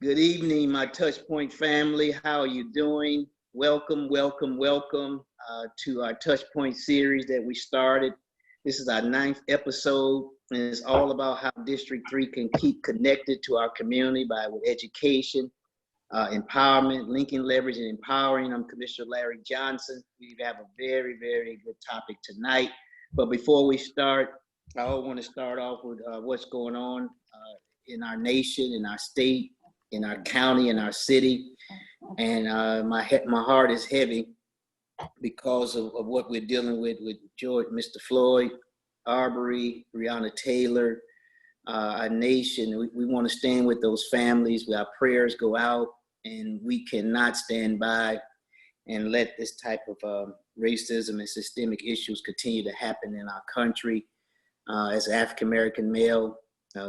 Good evening, my TouchPoint family. How are you doing? Welcome, welcome, welcome to our TouchPoint series that we started. This is our 9th episode, and it's all about how District 3 can keep connected to our community by education, empowerment, linking, leverage, and empowering. I'm Commissioner Larry Johnson. We have a very, very good topic tonight. But before we start, I want to start off with what's going on in our nation, in our state, in our county, in our city. And my heart is heavy because of what we're dealing with George, Mr. Floyd, Arbery, Breonna Taylor, our nation. We want to stand with those families. Our prayers go out, and we cannot stand by and let this type of racism and systemic issues continue to happen in our country. As an African-American male,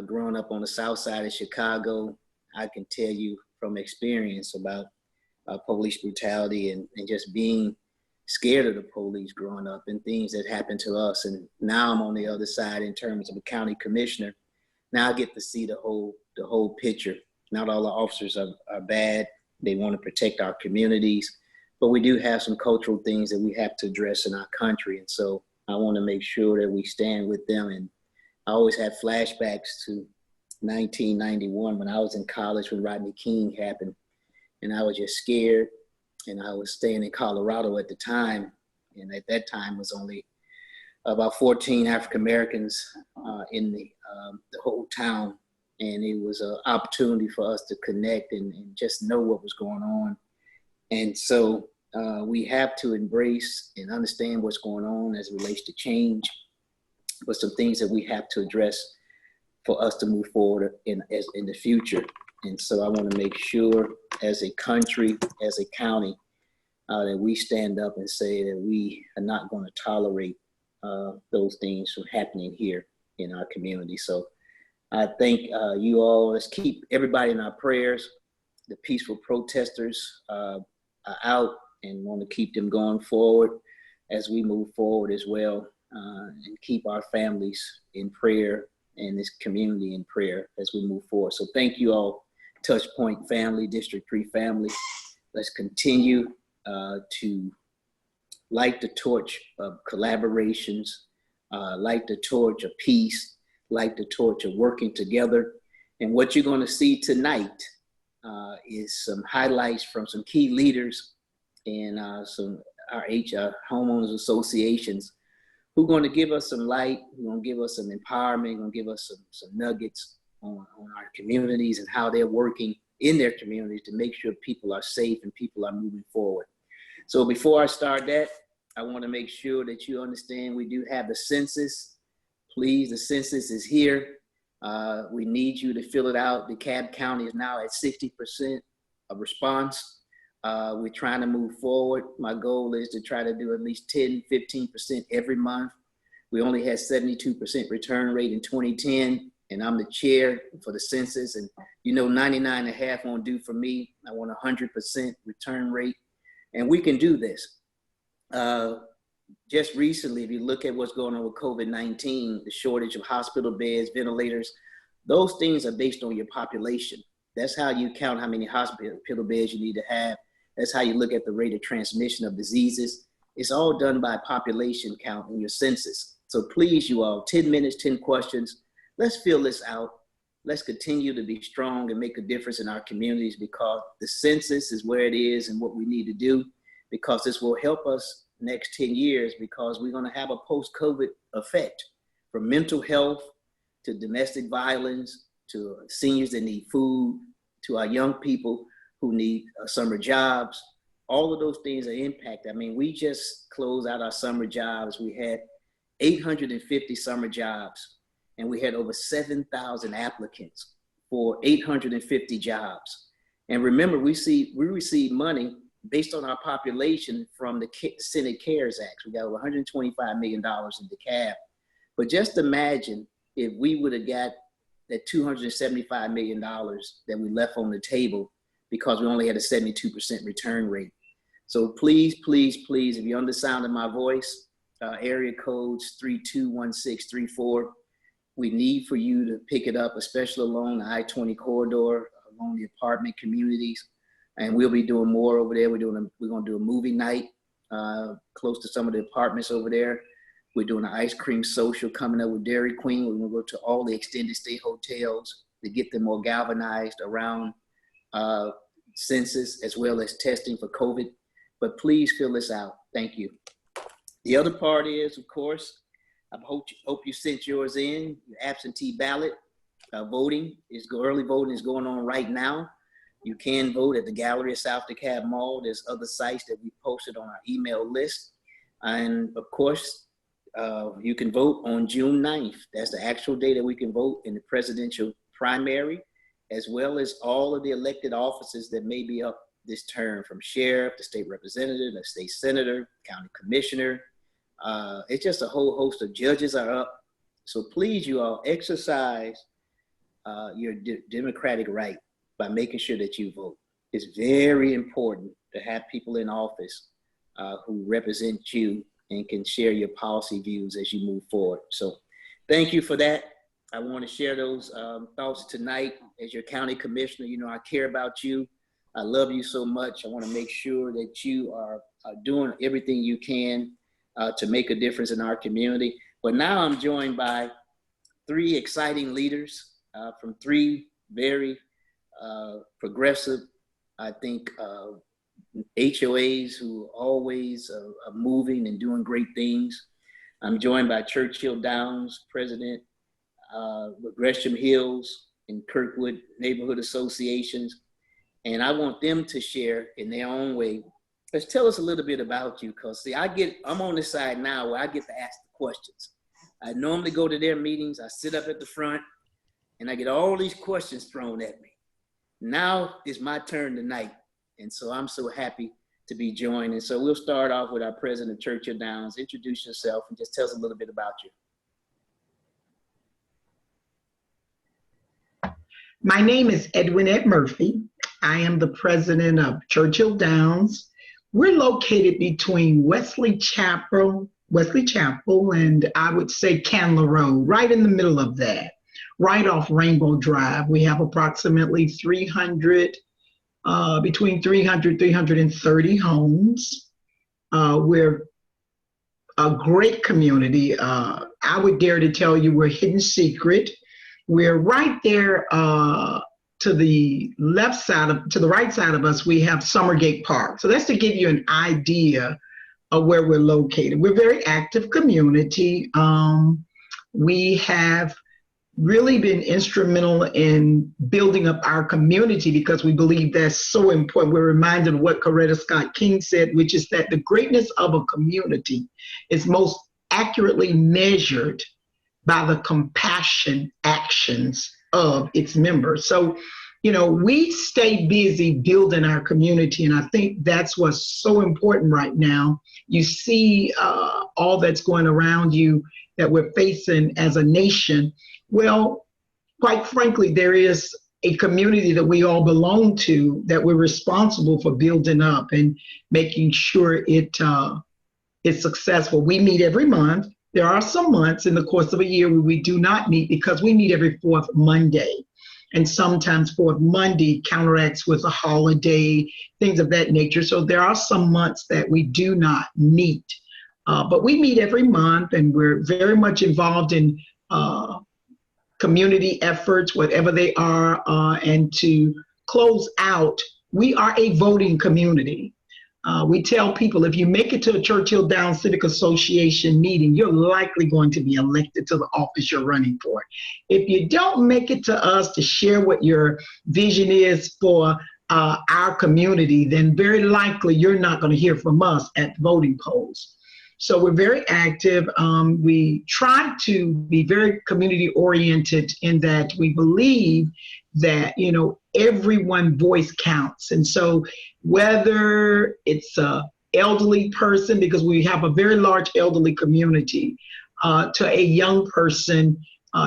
growing up on the south side of Chicago, I can tell you from experience about police brutality and just being scared of the police growing up and things that happened to us. And now I'm on the other side in terms of a county commissioner. Now I get to see the whole picture. Not all the officers are bad. They want to protect our communities, but we do have some cultural things that we have to address in our country. And so I want to make sure that we stand with them. And I always have flashbacks to 1991 when I was in college when Rodney King happened, and I was just scared. And I was staying in Colorado at the time, and at that time was only about 14 African Americans in the whole town, and it was an opportunity for us to connect and just know what was going on. And so we have to embrace and understand what's going on as it relates to change, but some things that we have to address for us to move forward in the future. And so I want to make sure as a country, as a county, that we stand up and say that we are not going to tolerate those things from happening here in our community. So I thank you all. Let's keep everybody in our prayers. The peaceful protesters are out, and want to keep them going forward as we move forward as well, and keep our families in prayer and this community in prayer as we move forward. So thank you all, TouchPoint family, District 3 family. Let's continue to light the torch of collaborations, light the torch of peace, light the torch of working together. And what you're going to see tonight is some highlights from some key leaders in some our homeowners associations who are going to give us some light, who are going to give us some empowerment, going to give us some nuggets on our communities and how they're working in their communities to make sure people are safe and people are moving forward. So before I start that, I want to make sure that you understand we do have the census. Please, the census is here. We need you to fill it out. DeKalb County is now at 60% of response. We're trying to move forward. My goal is to try to do at least 10, 15% every month. We only had 72% return rate in 2010, and I'm the chair for the census. And 99.5 won't do for me. I want 100% return rate, and we can do this. Just recently, if you look at what's going on with COVID-19, the shortage of hospital beds, ventilators, those things are based on your population. That's how you count how many hospital beds you need to have. That's how you look at the rate of transmission of diseases. It's all done by population count in your census. So please, you all, 10 minutes, 10 questions. Let's fill this out. Let's continue to be strong and make a difference in our communities, because the census is where it is and what we need to do, because this will help us next 10 years, because we're going to have a post-COVID effect, from mental health to domestic violence to seniors that need food to our young people who need summer jobs. All of those things are impacted. I mean, we just closed out our summer jobs. We had 850 summer jobs, and we had over 7,000 applicants for 850 jobs. And remember, we receive money based on our population from the Senate CARES Act. We got over $125 million in DeKalb. But just imagine if we would have got that $275 million that we left on the table because we only had a 72% return rate. So please, please, please, if you're on the sound of my voice, area codes 321634, we need for you to pick it up, especially along the I-20 corridor, along the apartment communities. And we'll be doing more over there. We're going to do a movie night close to some of the apartments over there. We're doing an ice cream social coming up with Dairy Queen. We're going to go to all the extended stay hotels to get them more galvanized around census as well as testing for COVID. But please fill this out. Thank you. The other part is, of course, I hope you sent yours in. Your absentee ballot early voting is going on right now. You can vote at the Gallery of South DeKalb Mall. There's other sites that we posted on our email list. And of course, you can vote on June 9th. That's the actual day that we can vote in the presidential primary, as well as all of the elected offices that may be up this term, from sheriff to state representative, to state senator, county commissioner. It's just a whole host of judges are up. So please, you all, exercise your democratic right by making sure that you vote. It's very important to have people in office who represent you and can share your policy views as you move forward. So thank you for that. I want to share those thoughts tonight as your county commissioner. You know, I care about you. I love you so much. I want to make sure that you are doing everything you can to make a difference in our community. But now I'm joined by three exciting leaders from three very progressive, I think, HOAs who always are moving and doing great things. I'm joined by Churchill Downs president, Gresham Hills and Kirkwood neighborhood associations. And I want them to share in their own way. Let's tell us a little bit about you, because see, I'm on this side now where I get to ask the questions. I normally go to their meetings, I sit up at the front, and I get all these questions thrown at me. Now it's my turn tonight. And so I'm so happy to be joined. And so we'll start off with our president, Churchill Downs. Introduce yourself and just tell us a little bit about you. My name is Edwinette Murphy. I am the president of Churchill Downs. We're located between Wesley Chapel, and I would say Candler Road, right in the middle of that, right off Rainbow Drive. We have approximately between 330 homes. We're a great community. I would dare to tell you we're hidden secret. We're right there to the right side of us, we have Summergate Park. So that's to give you an idea of where we're located. We're a very active community. We have really been instrumental in building up our community because we believe that's so important. We're reminded of what Coretta Scott King said, which is that the greatness of a community is most accurately measured by the compassion actions of its members. So, you know, we stay busy building our community, and I think that's what's so important right now. You see all that's going around you that we're facing as a nation. Well, quite frankly, there is a community that we all belong to that we're responsible for building up and making sure it's successful. We meet every month. There are some months in the course of a year where we do not meet because we meet every fourth Monday. And sometimes fourth Monday counteracts with a holiday, things of that nature. So there are some months that we do not meet. But we meet every month, and we're very much involved in community efforts, whatever they are. And to close out, we are a voting community. We tell people if you make it to a Churchill Downs Civic Association meeting, you're likely going to be elected to the office you're running for. If you don't make it to us to share what your vision is for our community, then very likely you're not going to hear from us at voting polls. So we're very active. We try to be very community oriented in that we believe that, you know, everyone's voice counts. And so whether it's a elderly person, because we have a very large elderly community, to a young person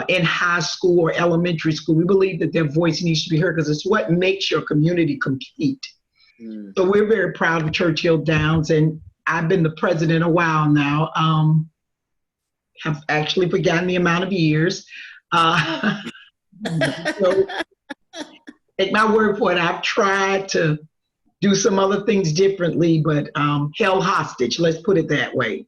in high school or elementary school, we believe that their voice needs to be heard because it's what makes your community complete. So we're very proud of Churchill Downs, and I've been the president a while now. Have actually forgotten the amount of years. So Take my word for it. I've tried to do some other things differently, but held hostage, let's put it that way.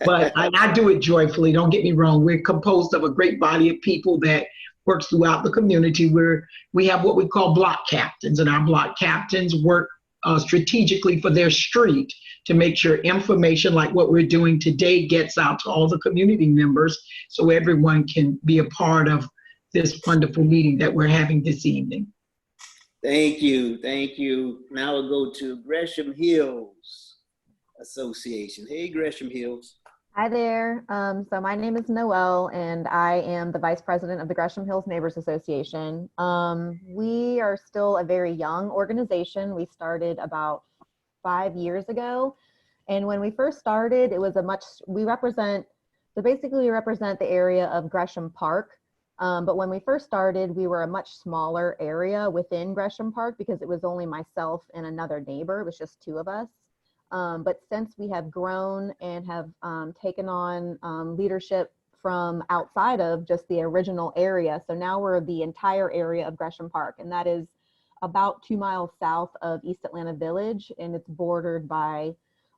But I do it joyfully. Don't get me wrong. We're composed of a great body of people that works throughout the community where we have what we call block captains, and our block captains work strategically for their street to make sure information like what we're doing today gets out to all the community members so everyone can be a part of this wonderful meeting that we're having this evening. Thank you. Thank you. Now we'll go to Gresham Hills Association. Hey, Gresham Hills. Hi there. So my name is Noelle, and I am the Vice President of the Gresham Hills Neighbors Association. We are still a very young organization. We started about 5 years ago. And when we first started, it was we represent the area of Gresham Park. But when we first started, we were a much smaller area within Gresham Park because it was only myself and another neighbor. It was just two of us. But since we have grown and have taken on leadership from outside of just the original area, so now we're the entire area of Gresham Park, and that is about 2 miles south of East Atlanta Village, and it's bordered by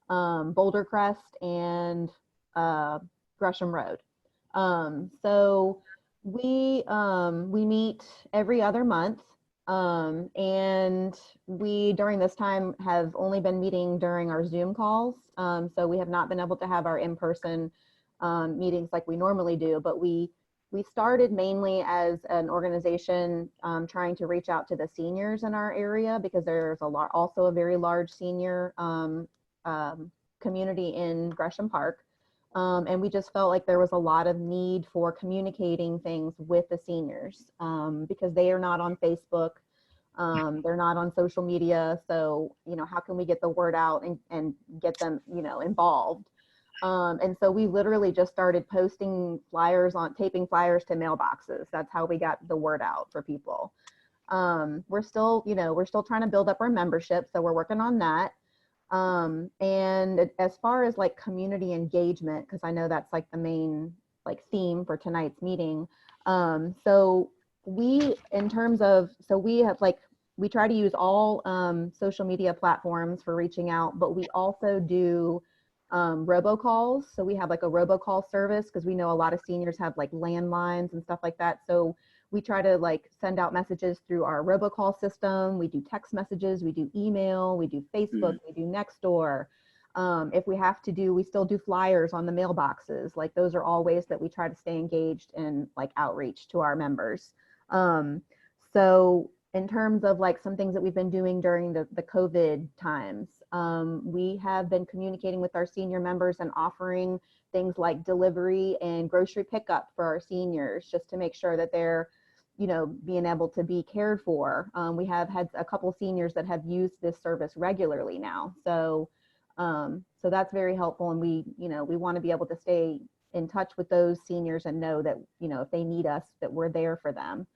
Boulder Crest and Gresham Road. So we meet every other month. And we, during this time, have only been meeting during our Zoom calls. So we have not been able to have our in-person meetings like we normally do, but we started mainly as an organization trying to reach out to the seniors in our area because there's also a very large senior community in Gresham Park. And we just felt like there was a lot of need for communicating things with the seniors because they are not on Facebook. They're not on social media. So, how can we get the word out and get them, involved? And so we literally just started posting taping flyers to mailboxes. That's how we got the word out for people. We're still trying to build up our membership. So we're working on that. And as far as like community engagement, because I know that's like the main theme for tonight's meeting. So we try to use all social media platforms for reaching out, but we also do robocalls. So we have like a robocall service because we know a lot of seniors have like landlines and stuff like that. So we try to send out messages through our robocall system. We do text messages, we do email, we do Facebook, we do Nextdoor. If we have to we still do flyers on the mailboxes. Those are all ways that we try to stay engaged in outreach to our members. So in terms of some things that we've been doing during the COVID times, we have been communicating with our senior members and offering things like delivery and grocery pickup for our seniors, just to make sure that they're being able to be cared for. We have had a couple seniors that have used this service regularly now. So that's very helpful. And we want to be able to stay in touch with those seniors and know that, if they need us, that we're there for them.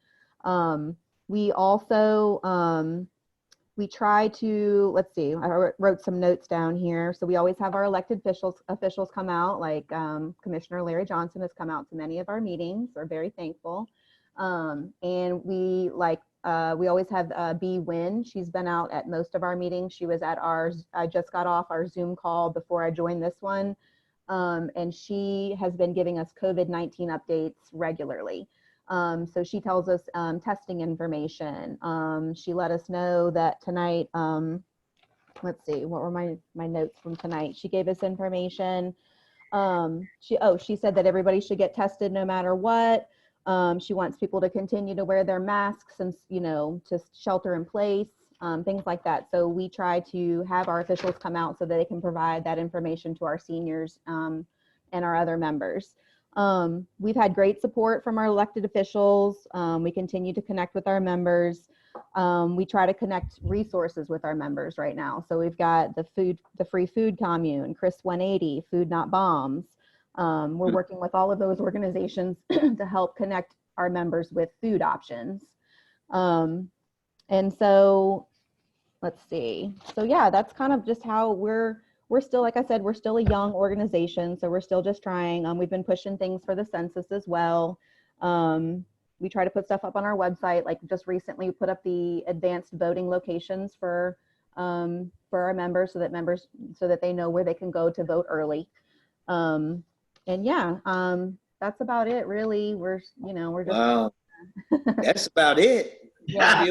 We also, we try to, let's see, I wrote some notes down here. So we always have our elected officials come out, Commissioner Larry Johnson has come out to many of our meetings. We're very thankful. And we always have Bee Wynn. She's been out at most of our meetings. She was at I just got off our Zoom call before I joined this one. And she has been giving us COVID-19 updates regularly. So she tells us testing information. She let us know that tonight, let's see, what were my notes from tonight? She gave us information. She said that everybody should get tested no matter what. She wants people to continue to wear their masks and, to shelter in place, things like that. So we try to have our officials come out so that they can provide that information to our seniors and our other members. We've had great support from our elected officials. We continue to connect with our members. We try to connect resources with our members right now. So we've got the Free Food Commune, Chris 180, Food Not Bombs. We're working with all of those organizations to help connect our members with food options. And so let's see. So yeah, that's kind of just how we're still, like I said, we're still a young organization. So we're still just trying. We've been pushing things for the census as well. we try to put stuff up on our website. Like just recently we put up the advanced voting locations for our members so that they know where they can go to vote early. And yeah, that's about it really. We're just Wow. That's about it. Yeah.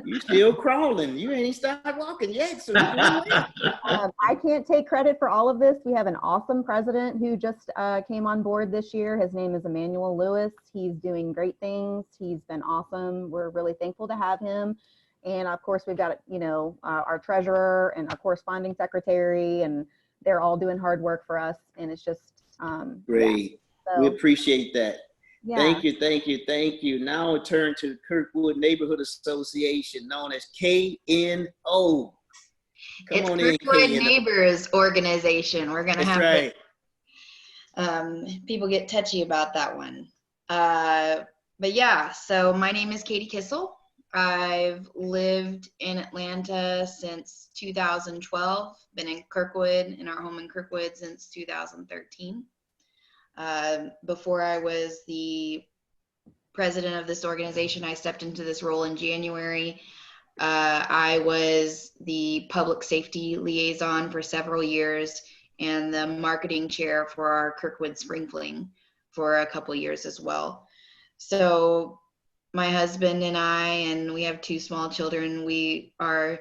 You still crawling. You ain't stopped walking yet, so you're doing well. I can't take credit for all of this. We have an awesome president who just came on board this year. His name is Emmanuel Lewis. He's doing great things. He's been awesome. We're really thankful to have him. And of course, we've got, our treasurer and our corresponding secretary, and they're all doing hard work for us. And it's just great. Yeah. So, we appreciate that. Yeah. Thank you. Now I'll turn to Kirkwood Neighborhood Association, known as KNO. It's Kirkwood Neighbors Organization. We're going to have right. People get touchy about that one. But yeah, so my name is Katie Kissel. I've lived in Atlanta since 2012, been in Kirkwood, in our home in Kirkwood since 2013. Before I was the president of this organization, I stepped into this role in January. I was the public safety liaison for several years and the marketing chair for our Kirkwood Spring Fling for a couple years as well. So my husband and I, and we have 2 small children, we are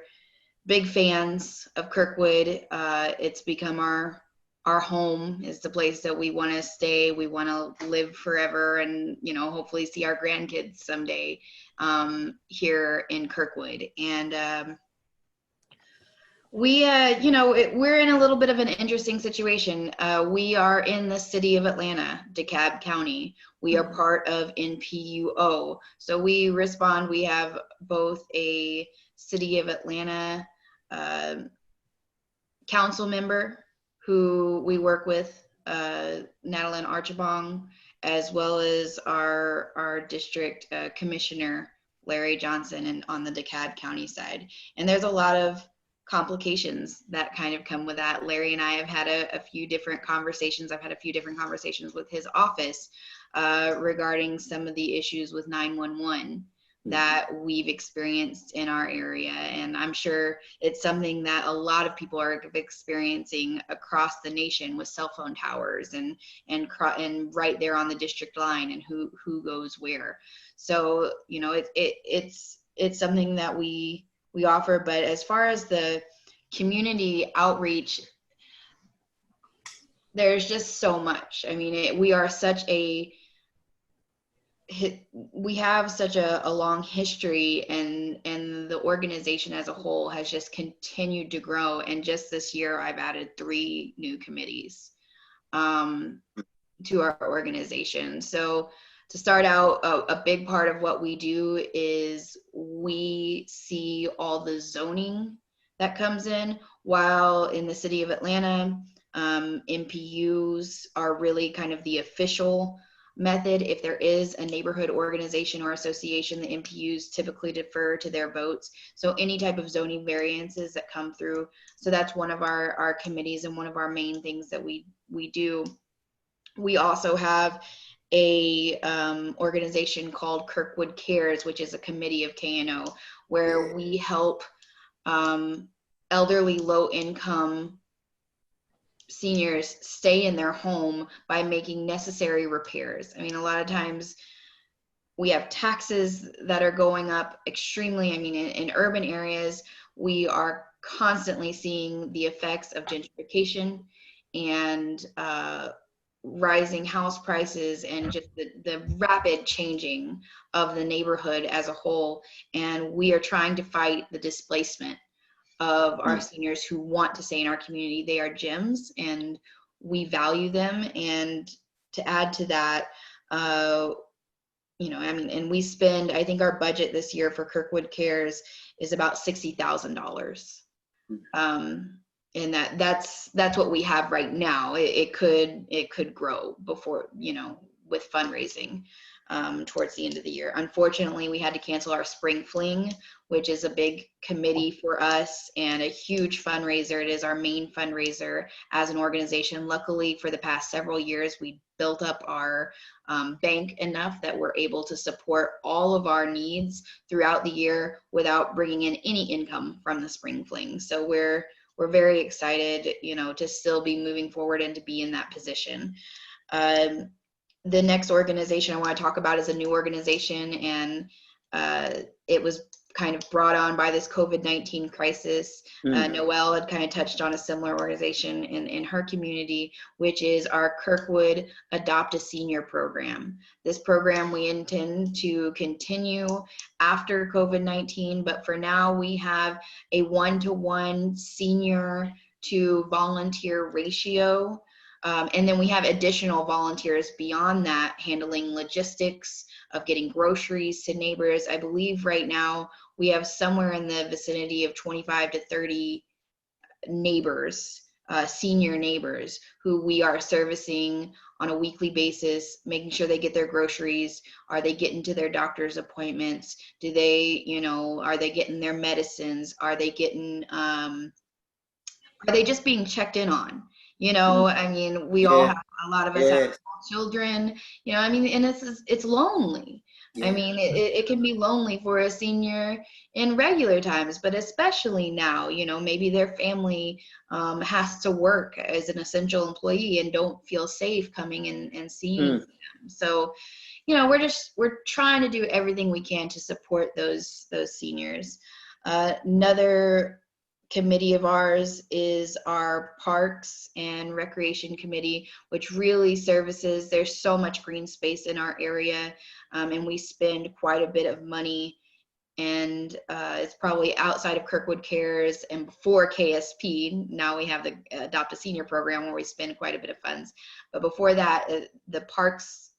big fans of Kirkwood. It's become our home. Is the place that we want to stay. We want to live forever and, hopefully see our grandkids someday here in Kirkwood. And we're in a little bit of an interesting situation. We are in the city of Atlanta, DeKalb County. We are part of NPUO. So we have both a city of Atlanta council member who we work with, Natalie Archibong, as well as our district commissioner, Larry Johnson, and on the DeKalb County side. And there's a lot of complications that kind of come with that. Larry and I have had a few different conversations. I've had a few different conversations with his office regarding some of the issues with 911 that we've experienced in our area. And I'm sure it's something that a lot of people are experiencing across the nation with cell phone towers and right there on the district line and who goes where. So, it's something that we offer. But as far as the community outreach, there's just so much. I mean, we have such a long history, and the organization as a whole has just continued to grow. And just this year, I've added 3 new committees to our organization. So to start out, a big part of what we do is we see all the zoning that comes in. While in the city of Atlanta, MPUs are really kind of the official method. If there is a neighborhood organization or association, the MPUs typically defer to their votes. So any type of zoning variances that come through. So that's one of our committees and one of our main things that we do. We also have a organization called Kirkwood Cares, which is a committee of KNO, where we help elderly, low-income seniors stay in their home by making necessary repairs. I mean, a lot of times we have taxes that are going up extremely. I mean, in urban areas, we are constantly seeing the effects of gentrification and rising house prices and just the rapid changing of the neighborhood as a whole. And we are trying to fight the displacement of our seniors who want to stay in our community. They are gems and we value them. And to add to that, and we spend, I think our budget this year for Kirkwood Cares is about $60,000. And that's what we have right now. It could grow before, with fundraising. towards the end of the year. Unfortunately, we had to cancel our spring fling, which is a big committee for us and a huge fundraiser. It is our main fundraiser as an organization. Luckily, for the past several years, we built up our bank enough that we're able to support all of our needs throughout the year without bringing in any income from the spring fling. So we're very excited, you know, to still be moving forward and to be in that position. The next organization I want to talk about is a new organization, and it was kind of brought on by this COVID-19 crisis. Noelle had kind of touched on a similar organization in her community, which is our Kirkwood Adopt a Senior program. This program we intend to continue after COVID-19, but for now we have a 1-to-1 senior to volunteer ratio. And then we have additional volunteers beyond that, handling logistics of getting groceries to neighbors. I believe right now we have somewhere in the vicinity of 25 to 30 neighbors, senior neighbors, who we are servicing on a weekly basis, making sure they get their groceries. Are they getting to their doctor's appointments? Do they, you know, are they getting their medicines? Are they getting, are they just being checked in on? You know, I mean, we all have, a lot of us have small children, you know, I mean, and it's lonely. I mean, it can be lonely for a senior in regular times, but especially now, you know, maybe their family has to work as an essential employee and don't feel safe coming in and seeing them. So, you know, we're trying to do everything we can to support those seniors. Another committee of ours is our Parks and Recreation Committee, which really services, there's so much green space in our area, and we spend quite a bit of money, and it's probably outside of Kirkwood Cares and before KSP. Now we have the Adopt a Senior program where we spend quite a bit of funds, but before that, the Parks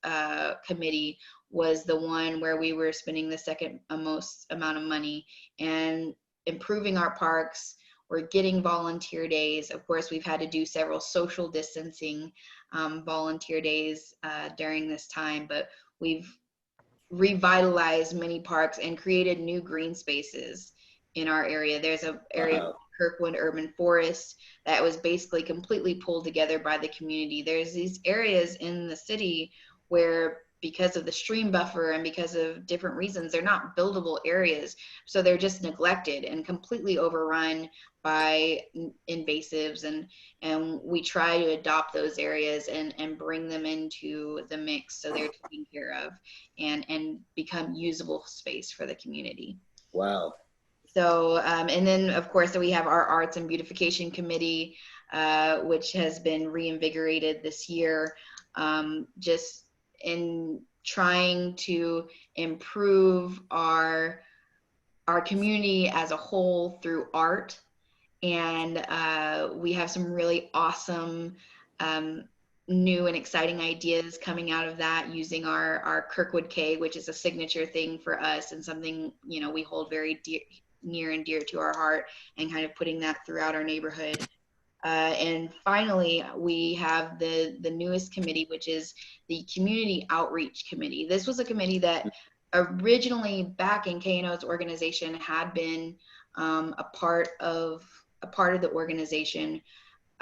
Committee was the one where we were spending the second most amount of money and improving our parks. We're getting volunteer days. Of course, we've had to do several social distancing volunteer days during this time, but we've revitalized many parks and created new green spaces in our area. There's an area called Kirkwood Urban Forest that was basically completely pulled together by the community. There's these areas in the city where, because of the stream buffer and because of different reasons, they're not buildable areas. So they're just neglected and completely overrun by invasives. And we try to adopt those areas and bring them into the mix so they're taken care of and become usable space for the community. Wow. So, and then of course we have our Arts and Beautification Committee, which has been reinvigorated this year, just in trying to improve our community as a whole through art. And we have some really awesome new and exciting ideas coming out of that, using our Kirkwood K, which is a signature thing for us and something, you know, we hold very near and dear to our heart, and kind of putting that throughout our neighborhood. And finally, we have the newest committee, which is the Community Outreach Committee. This was a committee that originally, back in K&O's organization, had been a part of the organization,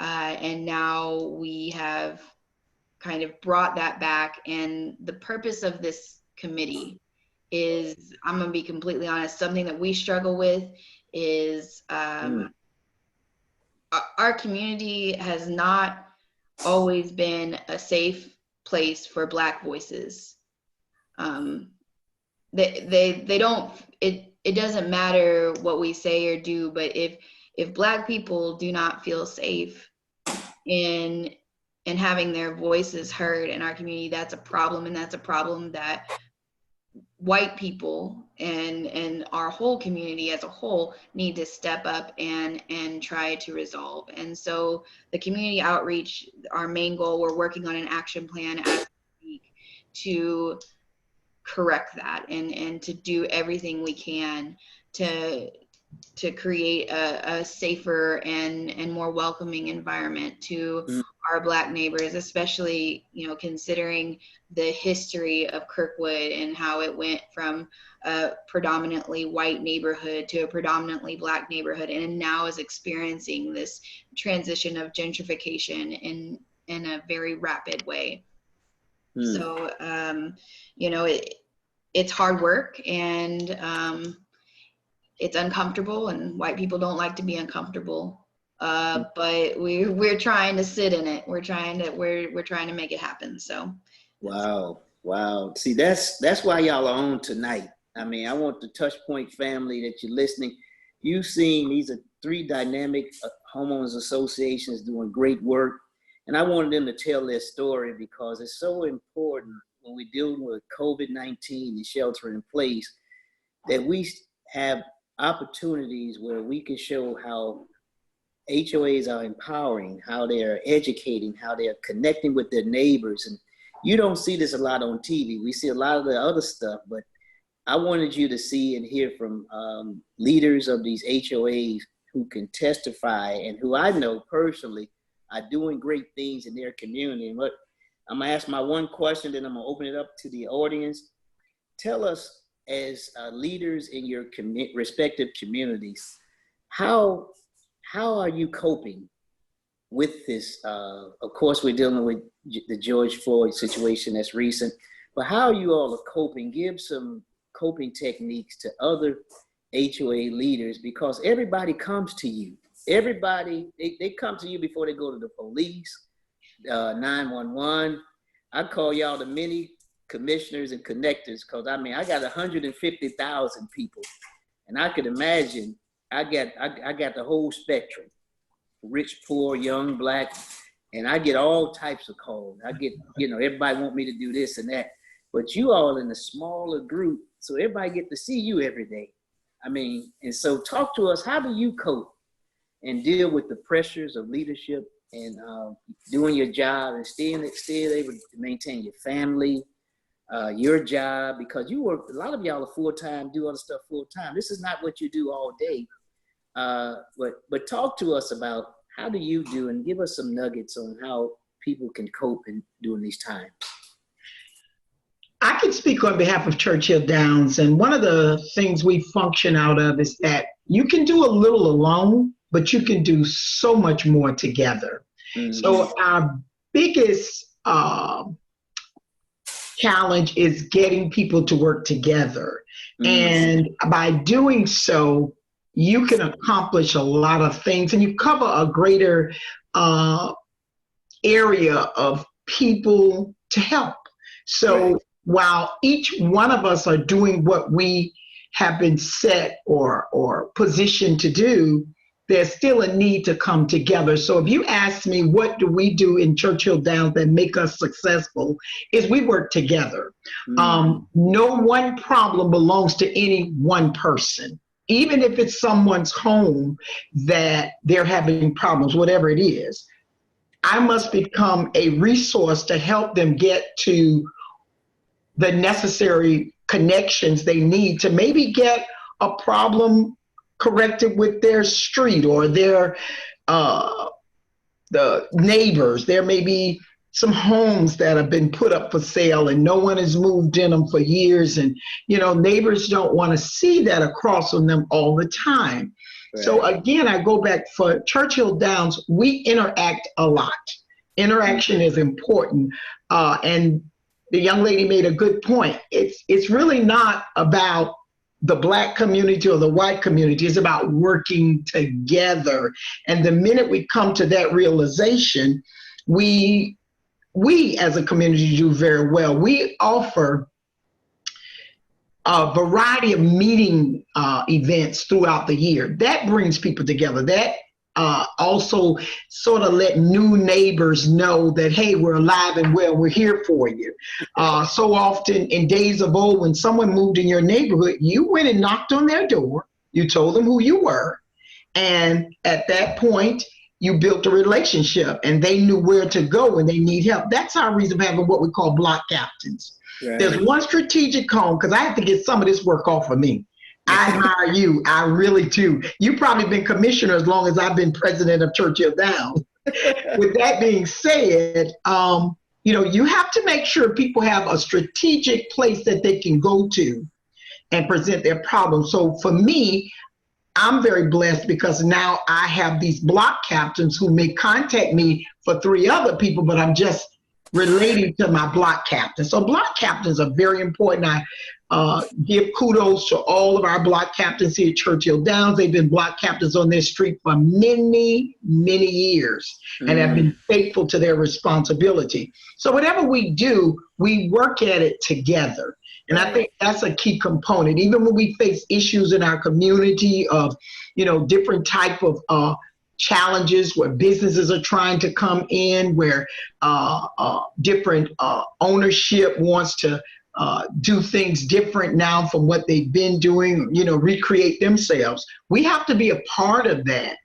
and now we have kind of brought that back. And the purpose of this committee is, I'm going to be completely honest, something that we struggle with is our community has not always been a safe place for Black voices. They don't, it doesn't matter what we say or do, but if Black people do not feel safe in having their voices heard in our community, that's a problem. And that's a problem that white people and our whole community as a whole need to step up and try to resolve. And so the community outreach, our main goal, we're working on an action plan as we speak to correct that and to do everything we can to create a safer and more welcoming environment to our Black neighbors, especially, considering the history of Kirkwood and how it went from a predominantly white neighborhood to a predominantly Black neighborhood, and now is experiencing this transition of gentrification in a very rapid way. So, it's hard work, and it's uncomfortable, and white people don't like to be uncomfortable. But we're trying to sit in it. We're trying to make it happen. So. Wow. See, that's why y'all are on tonight. I mean, I want the TouchPoint family that you're listening. You've seen these are 3 dynamic homeowners associations doing great work. And I wanted them to tell their story because it's so important when we're dealing with COVID-19 and shelter in place that we have opportunities where we can show how HOAs are empowering, how they're educating, how they're connecting with their neighbors. And you don't see this a lot on TV. We see a lot of the other stuff, but I wanted you to see and hear from leaders of these HOAs who can testify and who I know personally are doing great things in their community. And what I'm gonna ask my one question, then I'm gonna open it up to the audience. Tell us, as leaders in your respective communities, how are you coping with this? Of course, we're dealing with the George Floyd situation that's recent, but how you all are coping? Give some coping techniques to other HOA leaders, because everybody comes to you. Everybody, they come to you before they go to the police, 911. I call y'all the mini commissioners and connectors, because I mean, I got 150,000 people, and I could imagine I got the whole spectrum, rich, poor, young, Black, and I get all types of calls. I get, everybody want me to do this and that, but you all in a smaller group, so everybody get to see you every day. I mean, and so talk to us, how do you cope and deal with the pressures of leadership and doing your job and still able to maintain your family, your job, because you work, a lot of y'all are full-time, do other stuff full-time. This is not what you do all day. But talk to us about how do you do, and give us some nuggets on how people can cope in during these times. I can speak on behalf of Churchill Downs, and one of the things we function out of is that you can do a little alone, but you can do so much more together. Mm-hmm. So our biggest challenge is getting people to work together. Mm-hmm. And by doing so, you can accomplish a lot of things, and you cover a greater area of people to help. So while each one of us are doing what we have been set or positioned to do, there's still a need to come together. So if you ask me, what do we do in Churchill Downs that make us successful, is we work together. Mm. No one problem belongs to any one person. Even if it's someone's home that they're having problems, whatever it is, I must become a resource to help them get to the necessary connections they need to maybe get a problem corrected with their street or their the neighbors. There may be some homes that have been put up for sale and no one has moved in them for years, and neighbors don't want to see that across from them all the time. Right. So again, I go back for Churchill Downs, we interact a lot. Interaction is important, and the young lady made a good point. It's really not about the Black community or the white community. It's about working together. And the minute we come to that realization, we as a community do very well. We offer a variety of meeting events throughout the year. That brings people together. That also sort of let new neighbors know that, hey, we're alive and well, we're here for you. So often in days of old, when someone moved in your neighborhood, you went and knocked on their door, you told them who you were, and at that point, you built a relationship and they knew where to go when they need help. That's our reason for having what we call block captains. Right. There's one strategic home, because I have to get some of this work off of me. I hire you. I really do. You've probably been commissioner as long as I've been president of Churchill Downs. With that being said, you have to make sure people have a strategic place that they can go to and present their problems. So for me, I'm very blessed because now I have these block captains who may contact me for 3 other people, but I'm just relating to my block captain. So block captains are very important. I give kudos to all of our block captains here at Churchill Downs. They've been block captains on this street for many, many years and have been faithful to their responsibility. So whatever we do, we work at it together. And I think that's a key component. Even when we face issues in our community of, different type of challenges where businesses are trying to come in, where different ownership wants to do things different now from what they've been doing, recreate themselves. We have to be a part of that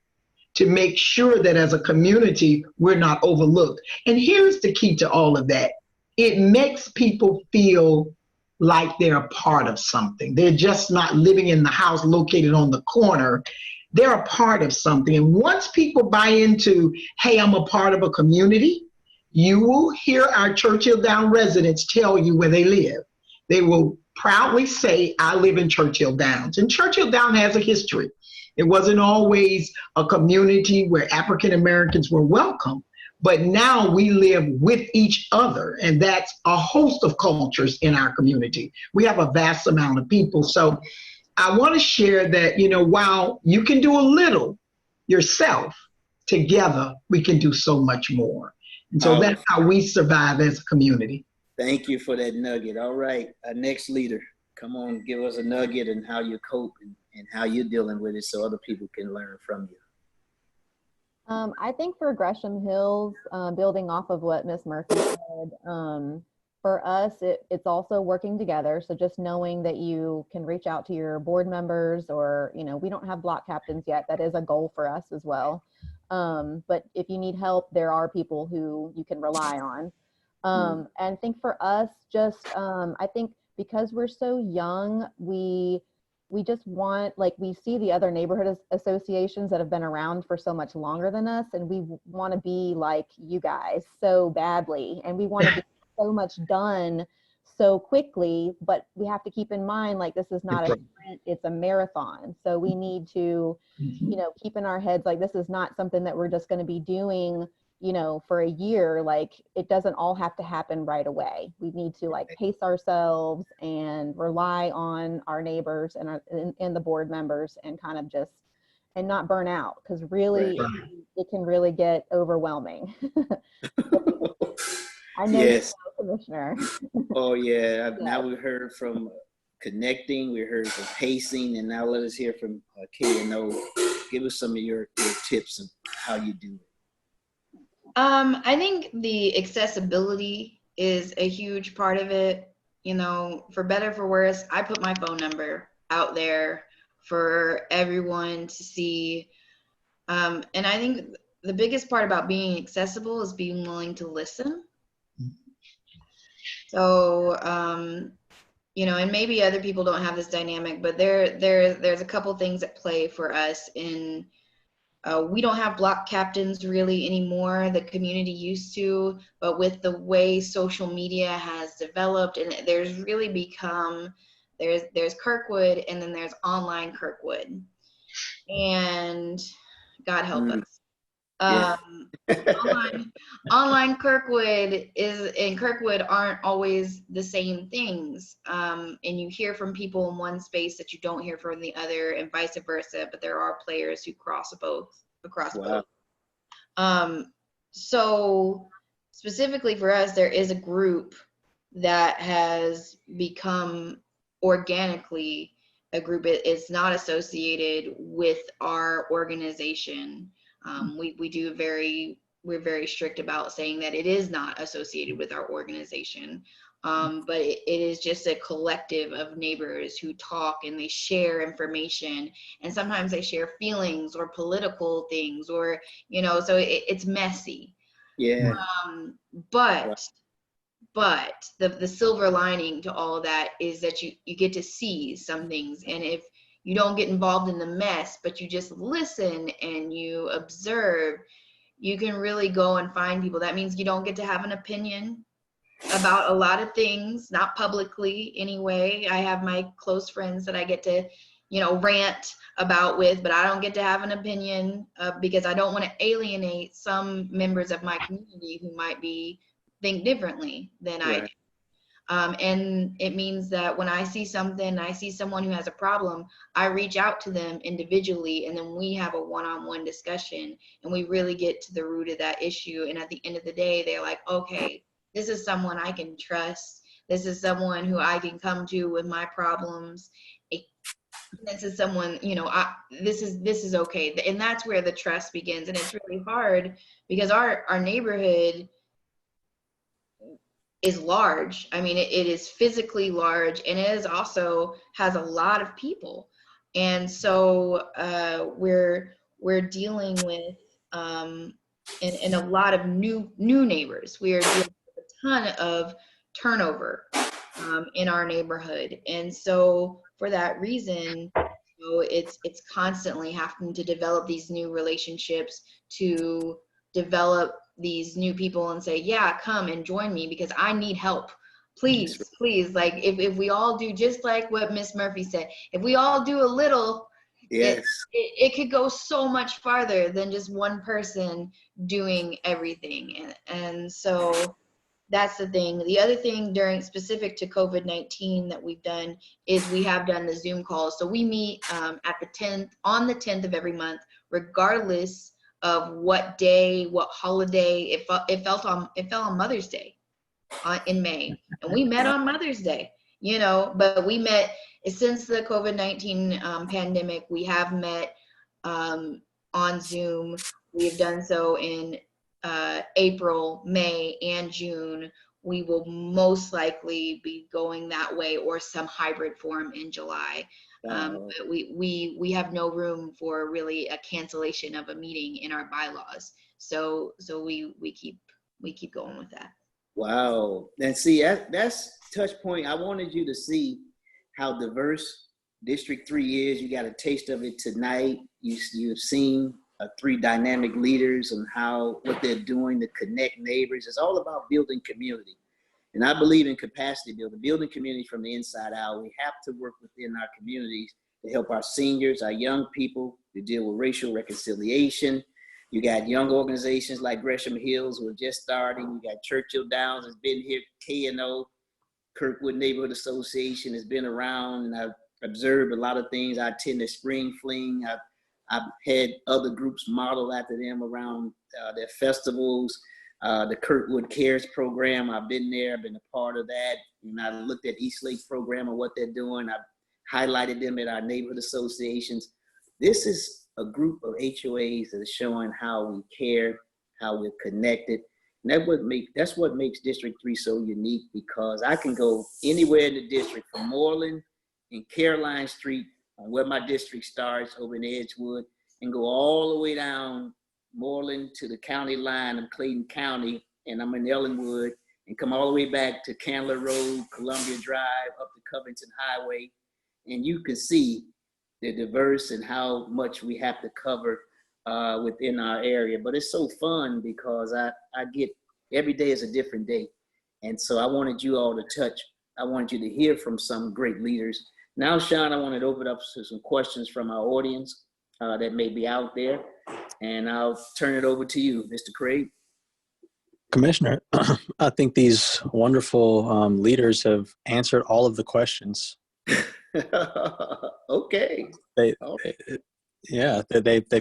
to make sure that as a community, we're not overlooked. And here's the key to all of that. It makes people feel like they're a part of something. They're just not living in the house located on the corner. They're a part of something. And once people buy into, hey, I'm a part of a community, you will hear our Churchill Downs residents tell you where they live. They will proudly say, I live in Churchill Downs. And Churchill Downs has a history. It wasn't always a community where African Americans were welcome. But now we live with each other, and that's a host of cultures in our community. We have a vast amount of people. So I want to share that, while you can do a little yourself, together we can do so much more. And so that's how we survive as a community. Thank you for that nugget. All right, our next leader, come on, give us a nugget and how you cope and how you're dealing with it so other people can learn from you. I think for Gresham Hills, building off of what Miss Murphy said, for us, it's also working together. So just knowing that you can reach out to your board members or, we don't have block captains yet. That is a goal for us as well. But if you need help, there are people who you can rely on. And I think for us, I think because we're so young, we just want, we see the other neighborhood associations that have been around for so much longer than us, and we want to be like you guys so badly, and we want to be so much done so quickly, but we have to keep in mind, this is not a sprint, it's a marathon. So we need to, keep in our heads, this is not something that we're just going to be doing, for a year. It doesn't all have to happen right away. We need to pace ourselves and rely on our neighbors and the board members and kind of and not burn out, because really it can really get overwhelming. I know, yes, Commissioner. Oh yeah. Now we heard from connecting, we heard from pacing, and now let us hear from K&O. Give us some of your tips of how you do it. I think the accessibility is a huge part of it. For better, for worse, I put my phone number out there for everyone to see. And I think the biggest part about being accessible is being willing to listen. So, and maybe other people don't have this dynamic, but there's a couple things at play for us in. We don't have block captains really anymore. The community used to, but with the way social media has developed, and there's really become, there's Kirkwood, and then there's online Kirkwood, and God help us. Online Kirkwood and Kirkwood aren't always the same things, and you hear from people in one space that you don't hear from the other, and vice versa. But there are players who cross both. So specifically for us, there is a group that has become organically a group. It's not associated with our organization. We're very strict about saying that it is not associated with our organization. But it is just a collective of neighbors who talk and they share information, and sometimes they share feelings or political things, or so it's messy. Yeah. But the silver lining to all of that is that you get to see some things, and if you don't get involved in the mess, but you just listen and you observe, You can really go and find people. That means you don't get to have an opinion about a lot of things, not publicly anyway. I have my close friends that I get to, rant about with, but I don't get to have an opinion because I don't want to alienate some members of my community who might think differently than I do. And it means that when I see something, I see someone who has a problem, I reach out to them individually, and then we have a one-on-one discussion, and we really get to the root of that issue. And at the end of the day, they're like, okay, this is someone I can trust. This is someone who I can come to with my problems. This is someone, this is okay. And that's where the trust begins. And it's really hard because our neighborhood is large. I mean, it is physically large, and it is also has a lot of people. And so we're dealing with and a lot of new neighbors. We are dealing with a ton of turnover in our neighborhood. And so for that reason, it's constantly having to develop these new relationships, to develop these new people and say, yeah, come and join me because I need help. Please. Like if we all do just like what Miss Murphy said, if we all do a little, yes, it could go so much farther than just one person doing everything. And so that's the thing. The other thing specific to COVID-19 that we've done is we have done the Zoom calls. So we meet on the 10th of every month, regardless of what day, what holiday. It fell on Mother's Day in May, and we met on Mother's Day. But we met since the COVID-19 pandemic. We have met on Zoom. We have done so in April, May, and June. We will most likely be going that way or some hybrid form in July. But we have no room for really a cancellation of a meeting in our bylaws. So we keep going with that. Wow. And see, that's TouchPoint. I wanted you to see how diverse District 3 is. You got a taste of it tonight. You've seen 3 dynamic leaders and what they're doing to connect neighbors. It's all about building community. And I believe in capacity building community from the inside out. We have to work within our communities to help our seniors, our young people, to deal with racial reconciliation. You got young organizations like Gresham Hills who are just starting. You got Churchill Downs has been here, K&O, Kirkwood Neighborhood Association has been around, and I've observed a lot of things. I attend the Spring Fling. I've had other groups model after them around their festivals. The Kirkwood Cares program, I've been there, I've been a part of that. And I looked at East Lake program and what they're doing. I've highlighted them at our neighborhood associations. This is a group of HOAs that are showing how we care, how we're connected. And that's what makes District 3 so unique, because I can go anywhere in the district, from Moreland and Caroline Street, where my district starts over in Edgewood, and go all the way down Moreland to the county line of Clayton County, and I'm in Ellenwood, and come all the way back to Candler Road, Columbia Drive, up to Covington Highway. And you can see the diverse and how much we have to cover within our area. But it's so fun because I get, every day is a different day. And so I wanted you all I wanted you to hear from some great leaders. Now, Sean, I wanted to open up to some questions from our audience that may be out there. And I'll turn it over to you, Mr. Craig. Commissioner, I think these wonderful leaders have answered all of the questions. Okay. They've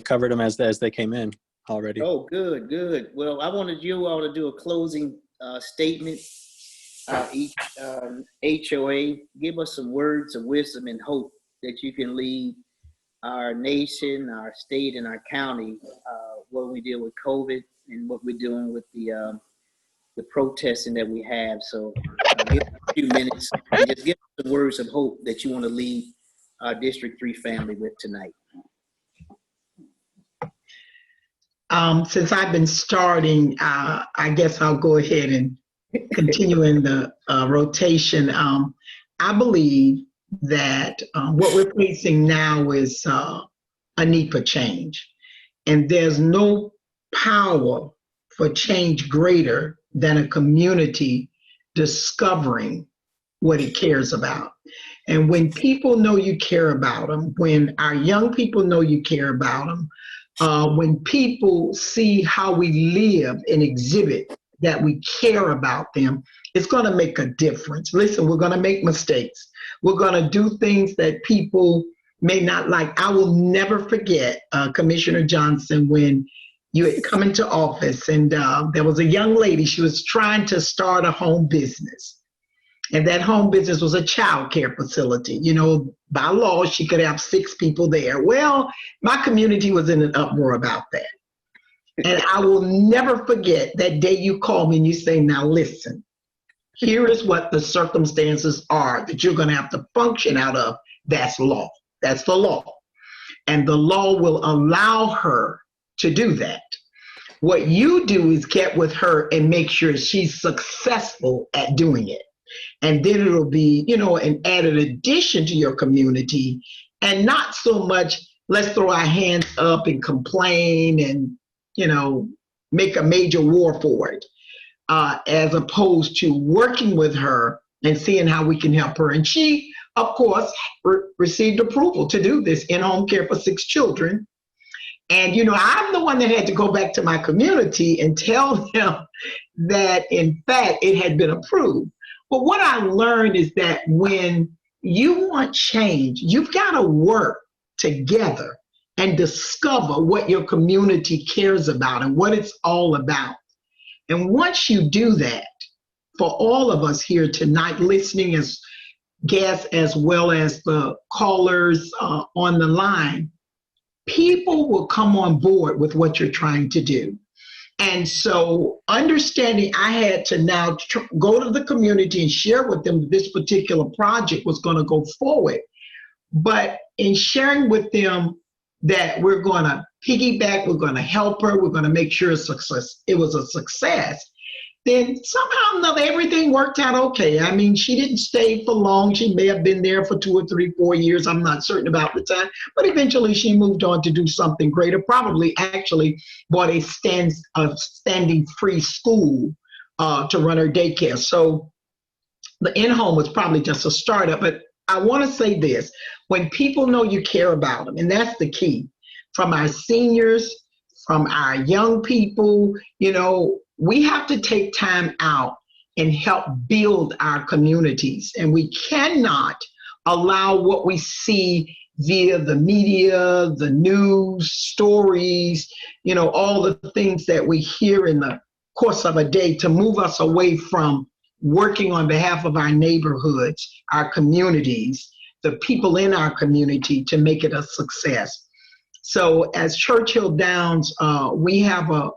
covered them as they came in already. Oh, good. Well, I wanted you all to do a closing statement. Each HOA, give us some words of wisdom and hope that you can lead our nation, our state, and our county, what we deal with COVID and what we're doing with the protesting that we have. So give us a few minutes and just give us some words of hope that you want to lead our District 3 family with tonight. Since I've been starting, I guess I'll go ahead and continue in the rotation. I believe that what we're facing now is a need for change. And there's no power for change greater than a community discovering what it cares about. And when people know you care about them, when our young people know you care about them, when people see how we live and exhibit that we care about them, it's going to make a difference. Listen, we're going to make mistakes. We're going to do things that people may not like. I will never forget, Commissioner Johnson, when you had come into office and there was a young lady, she was trying to start a home business. And that home business was a child care facility. You know, by law, she could have 6 people there. Well, my community was in an uproar about that. And I will never forget that day you called me and you say, now listen, here is what the circumstances are that you're going to have to function out of. That's law. That's the law. And the law will allow her to do that. What you do is get with her and make sure she's successful at doing it. And then it'll be, you know, an added addition to your community, and not so much let's throw our hands up and complain and, you know, make a major war for it, as opposed to working with her and seeing how we can help her. And she, of course, received approval to do this in-home care for 6 children. And, you know, I'm the one that had to go back to my community and tell them that, in fact, it had been approved. But what I learned is that when you want change, you've got to work together and discover what your community cares about and what it's all about. And once you do that, for all of us here tonight listening as guests as well as the callers on the line, people will come on board with what you're trying to do. And so understanding I had to now go to the community and share with them this particular project was going to go forward. But in sharing with them that we're going to piggyback, we're going to help her, we're going to make sure it was a success, then somehow or another, everything worked out okay. I mean, she didn't stay for long. She may have been there for 2 or 3, 4 years. I'm not certain about the time, but eventually she moved on to do something greater, probably actually bought a standing free school to run her daycare. So the in-home was probably just a startup. But I want to say this, when people know you care about them, and that's the key, from our seniors, from our young people, you know, we have to take time out and help build our communities. And we cannot allow what we see via the media, the news, stories, you know, all the things that we hear in the course of a day to move us away from working on behalf of our neighborhoods, our communities, the people in our community to make it a success. So as Churchill Downs, we have a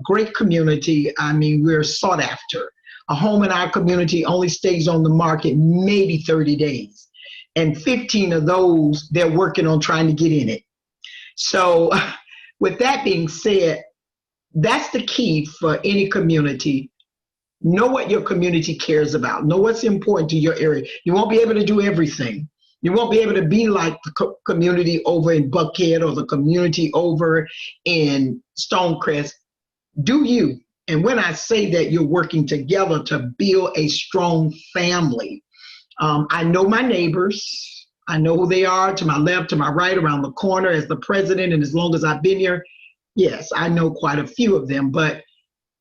great community. I mean, we're sought after. A home in our community only stays on the market maybe 30 days. And 15 of those, they're working on trying to get in it. So with that being said, that's the key for any community. Know what your community cares about. Know what's important to your area. You won't be able to do everything. You won't be able to be like the community over in Buckhead or the community over in Stonecrest. Do you? And when I say that, you're working together to build a strong family. I know my neighbors. I know who they are, to my left, to my right, around the corner. As the president, and as long as I've been here, yes, I know quite a few of them. But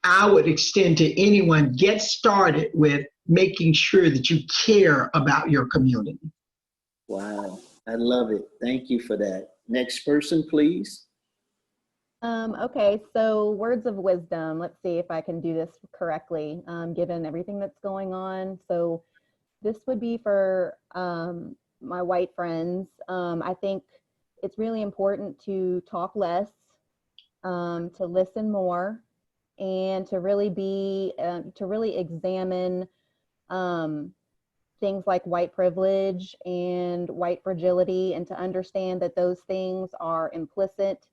I would extend to anyone, get started with making sure that you care about your community. Wow, I love it. Thank you for that. Next person, please. Okay, so words of wisdom. Let's see if I can do this correctly, given everything that's going on. So this would be for my white friends. I think it's really important to talk less, to listen more, and to really examine things like white privilege and white fragility, and to understand that those things are implicit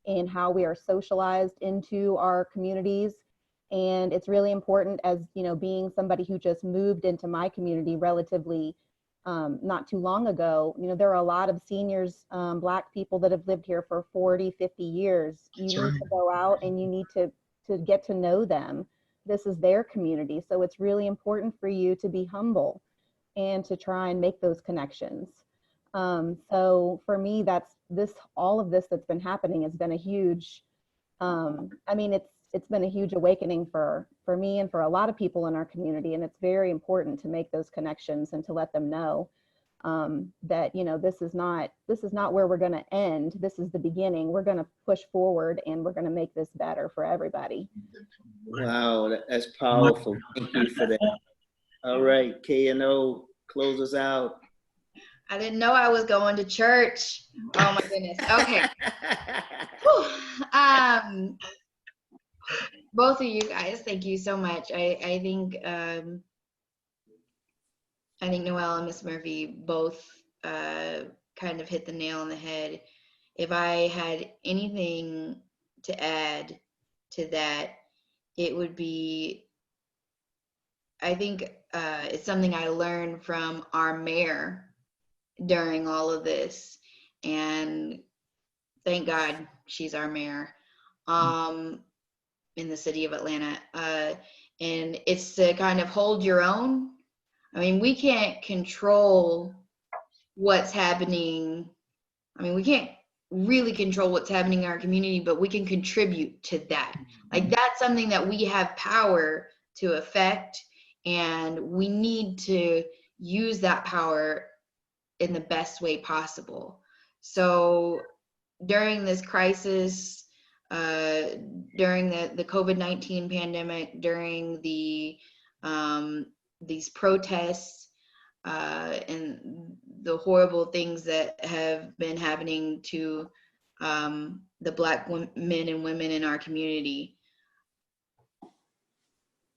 in how we are socialized into our communities. And it's really important, as you know, being somebody who just moved into my community relatively not too long ago, you know, there are a lot of seniors, Black people that have lived here for 40, 50 years. You need to go out and you need to get to know them. This is their community. So it's really important for you to be humble and to try and make those connections. So for me, all of this that's been happening has been a huge, I mean, it's been a huge awakening for me and for a lot of people in our community. And it's very important to make those connections and to let them know that, you know, this is not where we're going to end. This is the beginning. We're going to push forward and we're going to make this better for everybody. Wow, that's powerful. Thank you for that. All right, K&O, close us out. I didn't know I was going to church. Oh my goodness. Okay. Both of you guys, thank you so much. I think Noelle and Miss Murphy both kind of hit the nail on the head. If I had anything to add to that, it would be, I think it's something I learned from our mayor during all of this, and thank God she's our mayor in the city of Atlanta. And it's to kind of hold your own. I mean, we can't control what's happening. I mean, we can't really control what's happening in our community, but we can contribute to that. Like, that's something that we have power to affect, and we need to use that power in the best way possible. So during this crisis, during the COVID-19 pandemic, during the these protests and the horrible things that have been happening to the Black men and women in our community,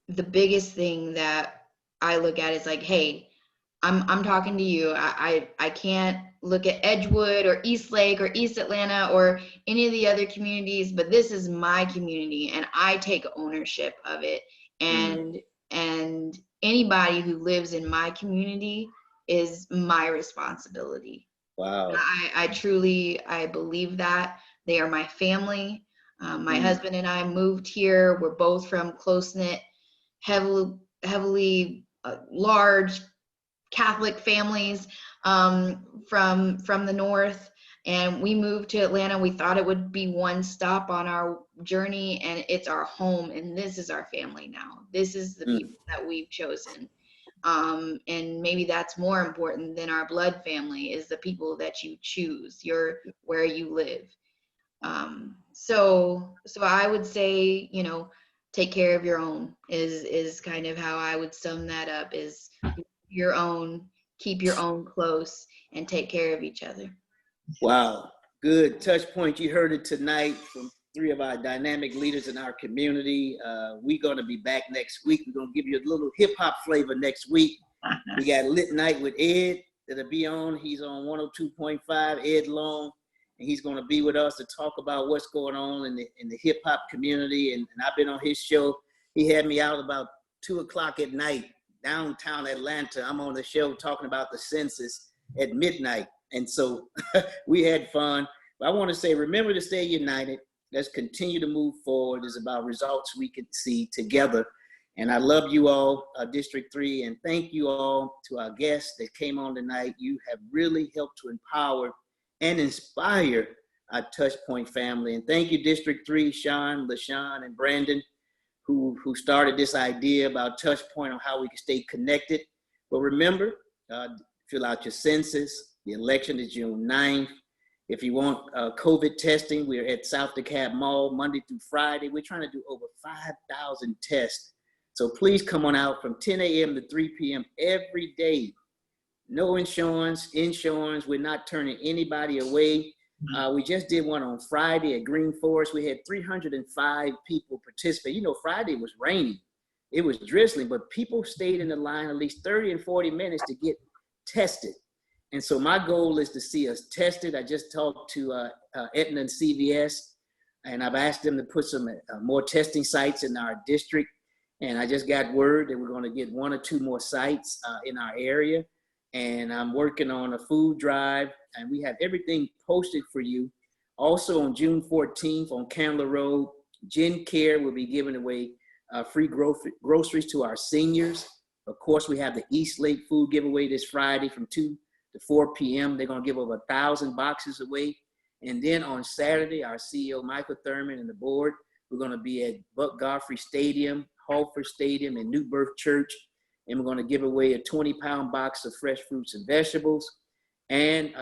the biggest thing that I look at is like, hey, I'm talking to you. I can't look at Edgewood or Eastlake or East Atlanta or any of the other communities, but this is my community and I take ownership of it. And anybody who lives in my community is my responsibility. Wow. I truly believe that. They are my family. My husband and I moved here. We're both from close-knit, heavily large Catholic families from the north, and we moved to Atlanta. We thought it would be one stop on our journey, and it's our home, and this is our family now. This is the people that we've chosen, and maybe that's more important than our blood family, is the people that you choose, where you live. So I would say, you know, take care of your own is kind of how I would sum that up, is your own, keep your own close, and take care of each other. Wow, good. TouchPoint, you heard it tonight from three of our dynamic leaders in our community. We're going to be back next week. We're going to give you a little hip hop flavor next week. We got Lit Night with Ed that'll be on. He's on 102.5, Ed Long, and he's going to be with us to talk about what's going on in the hip hop community. And I've been on his show. He had me out about 2 o'clock at night, downtown Atlanta. I'm on the show talking about the census at midnight. And so we had fun. But I want to say, remember to stay united. Let's continue to move forward. It's about results we can see together. And I love you all, District 3, and thank you all to our guests that came on tonight. You have really helped to empower and inspire our TouchPoint family. And thank you, District 3, Sean, LaShawn, and Brandon, who started this idea about TouchPoint on how we can stay connected. But remember, fill out your census. The election is June 9th. If you want COVID testing, we're at South DeKalb Mall Monday through Friday. We're trying to do over 5,000 tests. So please come on out from 10 a.m. to 3 p.m. every day. No insurance. We're not turning anybody away. We just did one on Friday at Green Forest. We had 305 people participate. You know, Friday was raining. It was drizzling, but people stayed in the line at least 30 and 40 minutes to get tested. And so my goal is to see us tested. I just talked to Aetna and CVS, and I've asked them to put some more testing sites in our district. And I just got word that we're going to get 1 or 2 more sites in our area. and I'm working on a food drive, and we have everything posted for you. Also on June 14th on Candler Road, Gen Care will be giving away free groceries to our seniors. Of course, we have the East Lake food giveaway this Friday from 2 to 4 p.m. They're going to give over 1,000 boxes away. And then on Saturday, our CEO, Michael Thurman, and the board, we're going to be at Buck Godfrey Stadium, Halford Stadium, and New Birth Church. And we're going to give away a 20-pound box of fresh fruits and vegetables, and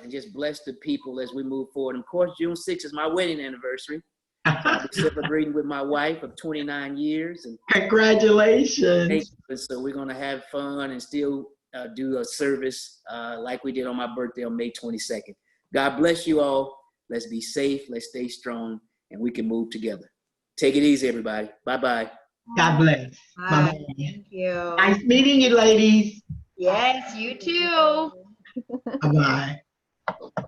just bless the people as we move forward. And of course, June 6th is my wedding anniversary. I'll be celebrating with my wife of 29 years. And Congratulations. so we're going to have fun and still do a service like we did on my birthday on May 22nd. God bless you all. Let's be safe. Let's stay strong, and we can move together. Take it easy, everybody. Bye-bye. God bless. Bye. Bye-bye. Thank you. Nice meeting you, ladies. Yes, you too. Bye-bye.